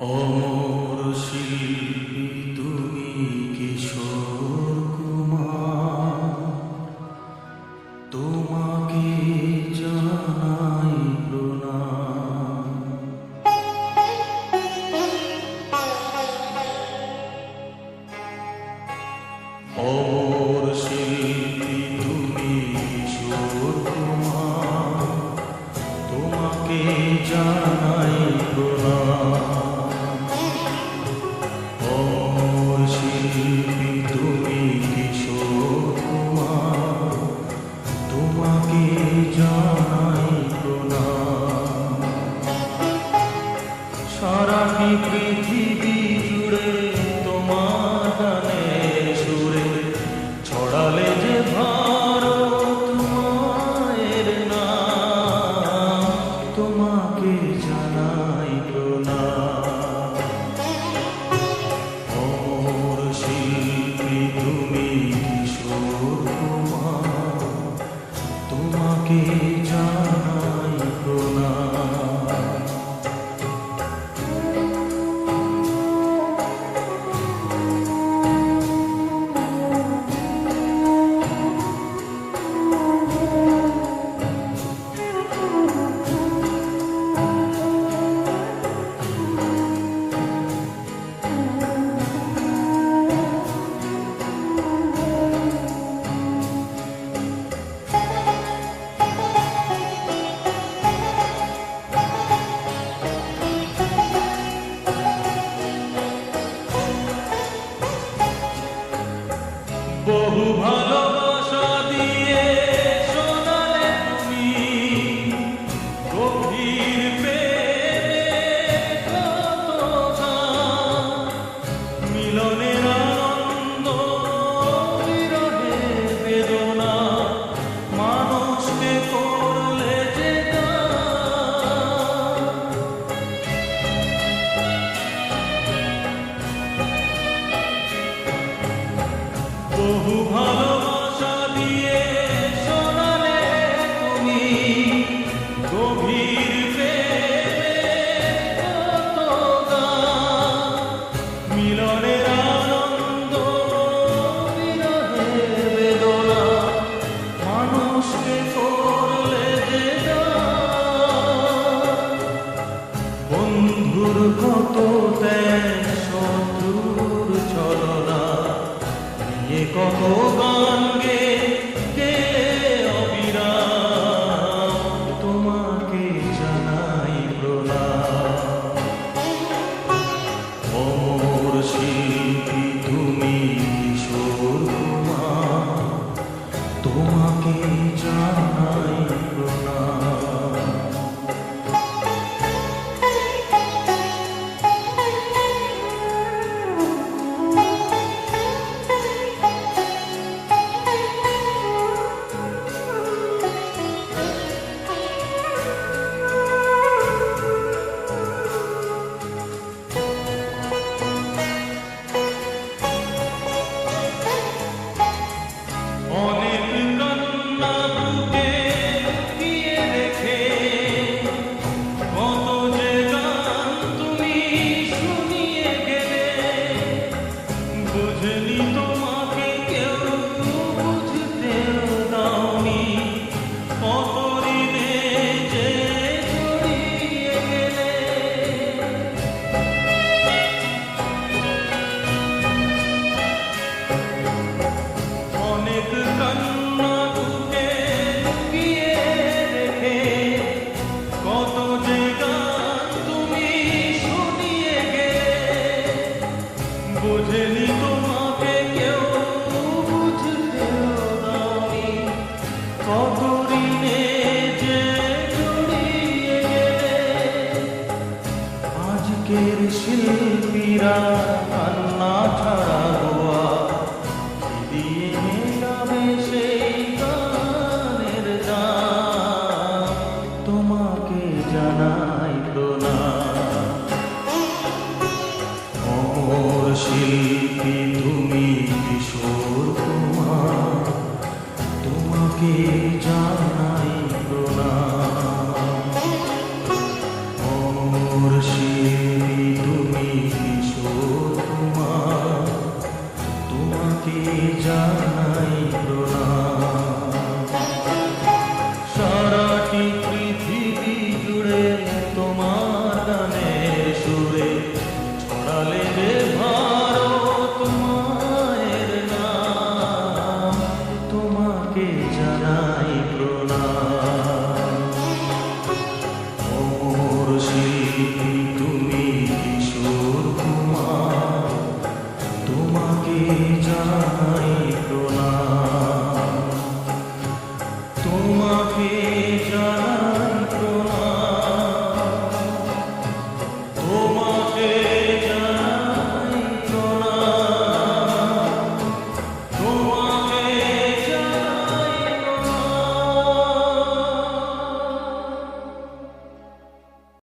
অমর শিল্পী তুমি কিশোর কুমার, তোমাকে জানাই প্রণাম। অমর শিল্পী তুমি কিশোর কুমার, তোমাকে জানাই প্রণাম। শিল্পী তুমি কিশোর কুমার, তোমাকে জানাই প্রণাম। সারাটি পৃথিবী জুড়ে তোমার গানের সুরে ছড়ালে যে ভারত মায়ের নাম, তোমাকে জানাই প্রণাম। তুমি কিশোর কুমার, তোমাকে জানাই প্রণাম। বহু ভালোবাসা দিয়ে শোনালে তুমি গভীর প্রেমের কত গান, মিলনের আনন্দ বিরহের বেদনা, মানুষকে করলে যে গান। বহু ভালোবাসা দিয়ে শোনালে তুমি গভীর প্রেমের কত গান, মিলনের আনন্দ বিরহের বেদনা, মানুষকে করলে যে গান। বন্ধুর কত ত্যাগ, শত্রুর ছলনা, কত গান গেলে অবিরাম, তোমাকে জানাই প্রণাম। অমর শিল্পী তুমি কিশোর কুমার, তোমাকে জানাই প্রণাম। অনেক কান্না বুকে লুকিয়ে রেখে কত যে গান তুমি শুনিয়ে গেলে, বুঝলি তোমাকে কেউ বুঝতেও দাওনি, কত ঋণে যে জড়িয়ে গেলে। অনেক কান্না বুকে লুকিয়ে রেখে কত যে গান তুমি শুনিয়ে গেলে, বুঝলি তোমাকে কেউ বুঝতেও দাওনি, কত ঋণে যে জড়িয়ে গেলে। আজকের শিল্পীরা কান্না ছাড়া গোয়া শিল্পী